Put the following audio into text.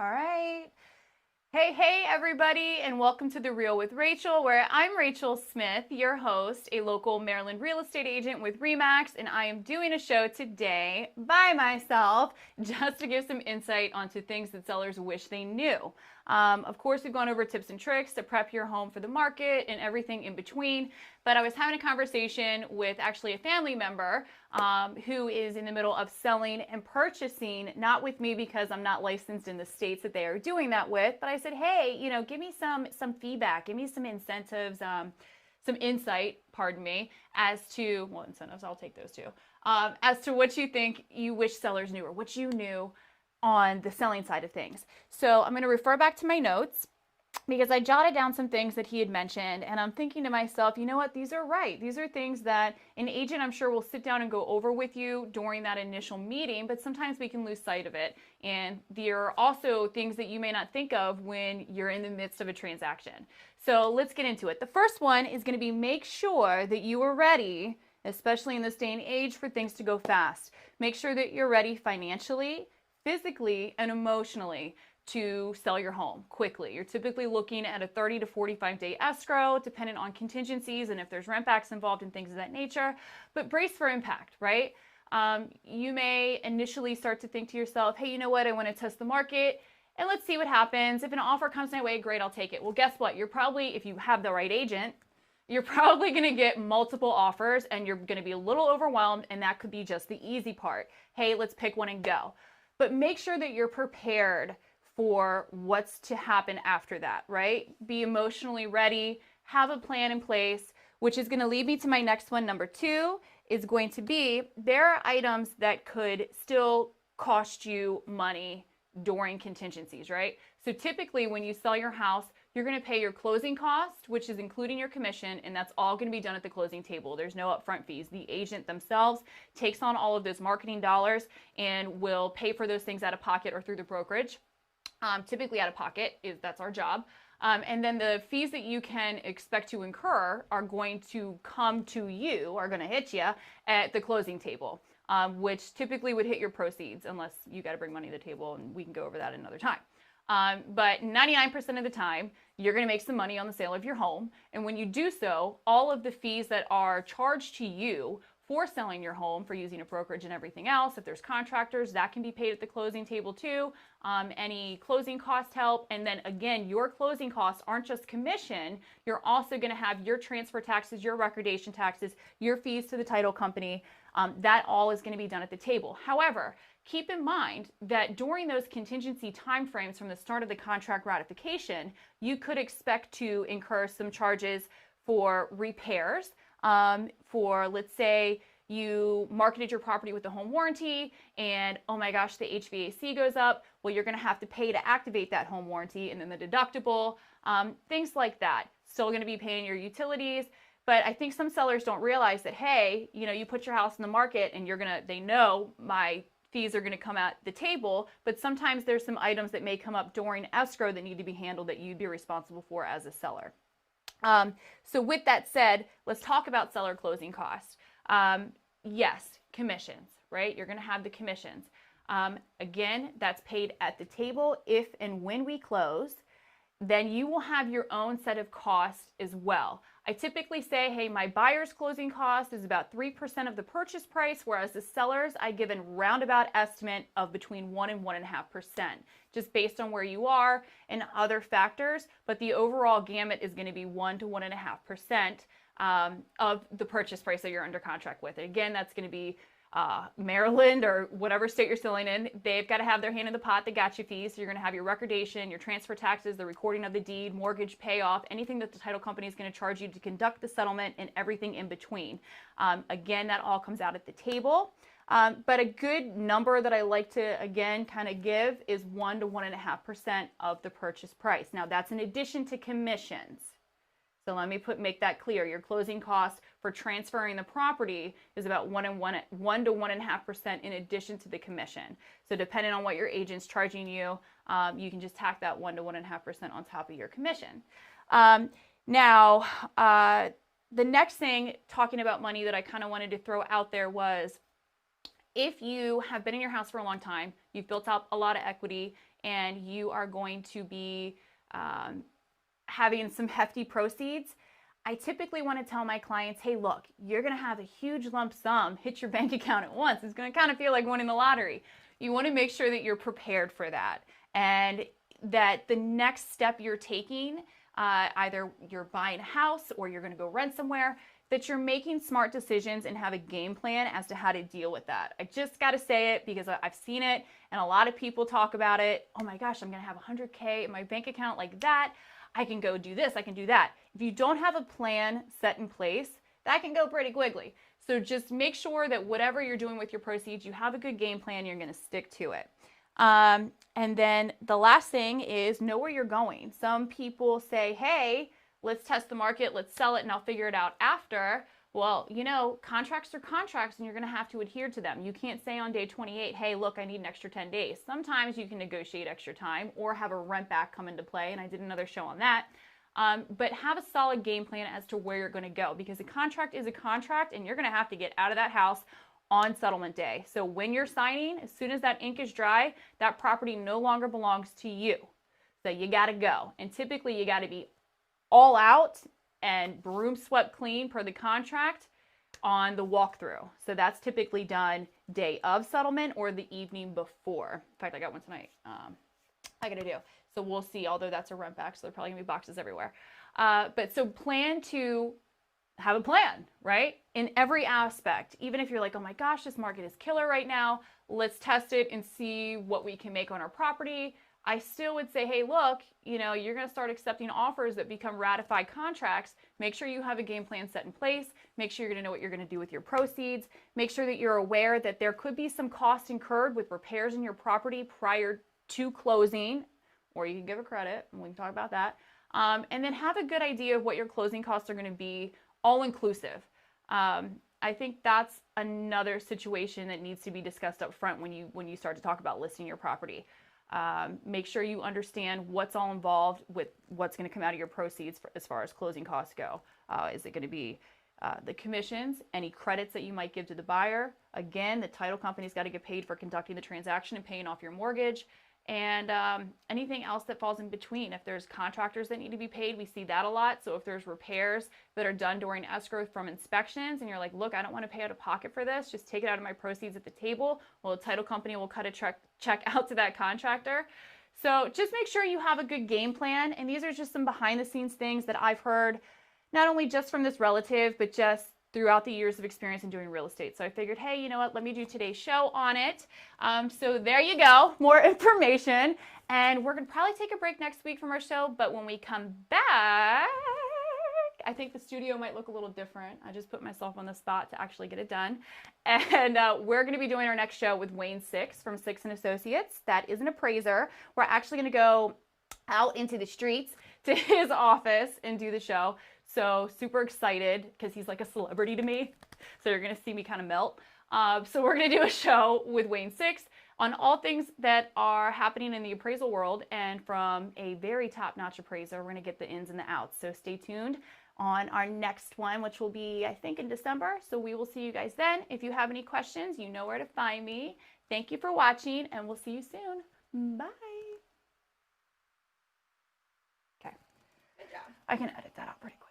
All right. Hey, everybody, and welcome to The Real with Rachel, where I'm Rachel Smith, your host, a local Maryland real estate agent with RE/MAX, and I am doing a show today by myself just to give some insight onto things that sellers wish they knew. Of course, we've gone over tips and tricks to prep your home for the market and everything in between, but I was having a conversation with actually a family member who is in the middle of selling and purchasing, not with me because I'm not licensed in the states that they are doing that with, but I said, hey, give me some feedback, give me some incentives, some insight, pardon me, as to, well, incentives, I'll take those too, as to what you think you wish sellers knew or what you knew on the selling side of things. So I'm going to refer back to my notes because I jotted down some things that he had mentioned, and I'm thinking to myself, you know what, these are right. These are things that an agent, I'm sure, will sit down and go over with you during that initial meeting, but sometimes we can lose sight of it. And there are also things that you may not think of when you're in the midst of a transaction. So let's get into it. The first one is going to be make sure that you are ready, especially in this day and age, for things to go fast. Make sure that you're ready financially, physically, and emotionally to sell your home quickly. You're typically looking at a 30 to 45 day escrow, dependent on contingencies and if there's rent backs involved and things of that nature. But brace for impact, right? You may initially start to think to yourself, hey, you know what? I want to test the market and let's see what happens. If an offer comes my way, great, I'll take it. Well, guess what? You're probably, if you have the right agent, you're probably going to get multiple offers and you're going to be a little overwhelmed, and that could be just the easy part. Hey, let's pick one and go. But make sure that you're prepared for what's to happen after that, right? Be emotionally ready, have a plan in place, which is going to lead me to my next one. Number 2 is going to be, there are items that could still cost you money during contingencies, right? So typically when you sell your house, you're going to pay your closing cost, which is including your commission, and that's all going to be done at the closing table. There's no upfront fees. The agent themselves takes on all of those marketing dollars and will pay for those things out of pocket or through the brokerage. Typically out of pocket, that's our job. And then the fees that you can expect to incur are going to come to you, are going to hit you at the closing table, which typically would hit your proceeds unless you got to bring money to the table, and we can go over that another time. But 99% of the time, you're going to make some money on the sale of your home. And when you do so, all of the fees that are charged to you for selling your home, for using a brokerage and everything else, if there's contractors, that can be paid at the closing table too. Any closing cost help. And then again, your closing costs aren't just commission. You're also going to have your transfer taxes, your recordation taxes, your fees to the title company. That all is going to be done at the table. However, keep in mind that during those contingency timeframes from the start of the contract ratification, you could expect to incur some charges for repairs. For, let's say, you marketed your property with a home warranty and, oh my gosh, the HVAC goes up. Well, you're going to have to pay to activate that home warranty, and then the deductible, things like that. Still going to be paying your utilities. But I think some sellers don't realize that, hey, you put your house in the market and they know my fees are going to come at the table, but sometimes there's some items that may come up during escrow that need to be handled that you'd be responsible for as a seller. So with that said, let's talk about seller closing costs. Yes, commissions, right? You're going to have the commissions. Again, that's paid at the table if and when we close. Then you will have your own set of costs as well. I typically say, hey, my buyer's closing cost is about 3% of the purchase price, whereas the sellers, I give a roundabout estimate of between 1 and 1.5%, just based on where you are and other factors. But the overall gamut is going to be 1 to 1.5% of the purchase price that you're under contract with. And again, that's going to be Maryland or whatever state you're selling in. They've got to have their hand in the pot that got you fees. So you're going to have your recordation, your transfer taxes, the recording of the deed, mortgage payoff, anything that the title company is going to charge you to conduct the settlement, and everything in between. Again, that all comes out at the table. But a good number that I like to, again, kind of give is 1 to 1.5% of the purchase price. Now, that's in addition to commissions. So let me make that clear. Your closing cost for transferring the property is about 1 to 1.5% in addition to the commission. So depending on what your agent's charging you, you can just tack that 1 to 1.5% on top of your commission. Now, the next thing, talking about money, that I kind of wanted to throw out there was, if you have been in your house for a long time, you've built up a lot of equity, and you are going to be having some hefty proceeds, I typically want to tell my clients, hey, look, you're going to have a huge lump sum hit your bank account at once. It's going to kind of feel like winning the lottery. You want to make sure that you're prepared for that, and that the next step you're taking, either you're buying a house or you're going to go rent somewhere, that you're making smart decisions and have a game plan as to how to deal with that. I just got to say it because I've seen it and a lot of people talk about it. Oh my gosh, I'm going to have $100K in my bank account like that. I can go do this, I can do that. If you don't have a plan set in place, that can go pretty quickly. So just make sure that whatever you're doing with your proceeds, you have a good game plan, you're gonna stick to it. And then the last thing is know where you're going. Some people say, hey, let's test the market, let's sell it, and I'll figure it out after. Well, you know, contracts are contracts and you're going to have to adhere to them. You can't say on day 28, hey, look, I need an extra 10 days. Sometimes you can negotiate extra time or have a rent back come into play, and I did another show on that. But have a solid game plan as to where you're going to go, because a contract is a contract and you're going to have to get out of that house on settlement day. So when you're signing, as soon as that ink is dry, that property no longer belongs to you. So you got to go. And typically you got to be all out and broom swept clean per the contract on the walkthrough. So that's typically done day of settlement or the evening before. In fact, I got one tonight. I got to do. So we'll see, although that's a rent back, so there are probably gonna be boxes everywhere. But so plan to have a plan, right? In every aspect. Even if you're like, oh my gosh, this market is killer right now, let's test it and see what we can make on our property. I still would say, hey, look, you know, you're going to start accepting offers that become ratified contracts. Make sure you have a game plan set in place. Make sure you're going to know what you're going to do with your proceeds. Make sure that you're aware that there could be some costs incurred with repairs in your property prior to closing, or you can give a credit, and we can talk about that. And then have a good idea of what your closing costs are going to be, all inclusive. I think that's another situation that needs to be discussed up front when you start to talk about listing your property. Make sure you understand what's all involved with what's going to come out of your proceeds as far as closing costs go. Is it going to be the commissions, any credits that you might give to the buyer? Again, the title company's got to get paid for conducting the transaction and paying off your mortgage, and anything else that falls in between. If there's contractors that need to be paid, we see that a lot. So if there's repairs that are done during escrow from inspections and you're like, look, I don't want to pay out of pocket for this, just take it out of my proceeds at the table, well, the title company will cut a check out to that contractor. So just make sure you have a good game plan. And these are just some behind the scenes things that I've heard, not only just from this relative, but just throughout the years of experience in doing real estate. So I figured, hey, you know what, let me do today's show on it. So there you go, more information. And we're gonna probably take a break next week from our show, but when we come back, I think the studio might look a little different. I just put myself on the spot to actually get it done. And we're gonna be doing our next show with Wayne Six from Six & Associates. That is an appraiser. We're actually gonna go out into the streets to his office and do the show. So super excited because he's like a celebrity to me. So you're going to see me kind of melt. So we're going to do a show with Wayne Six on all things that are happening in the appraisal world. And from a very top-notch appraiser, we're going to get the ins and the outs. So stay tuned on our next one, which will be, I think, in December. So we will see you guys then. If you have any questions, you know where to find me. Thank you for watching, and we'll see you soon. Bye. Okay. Good job. I can edit that out pretty quick.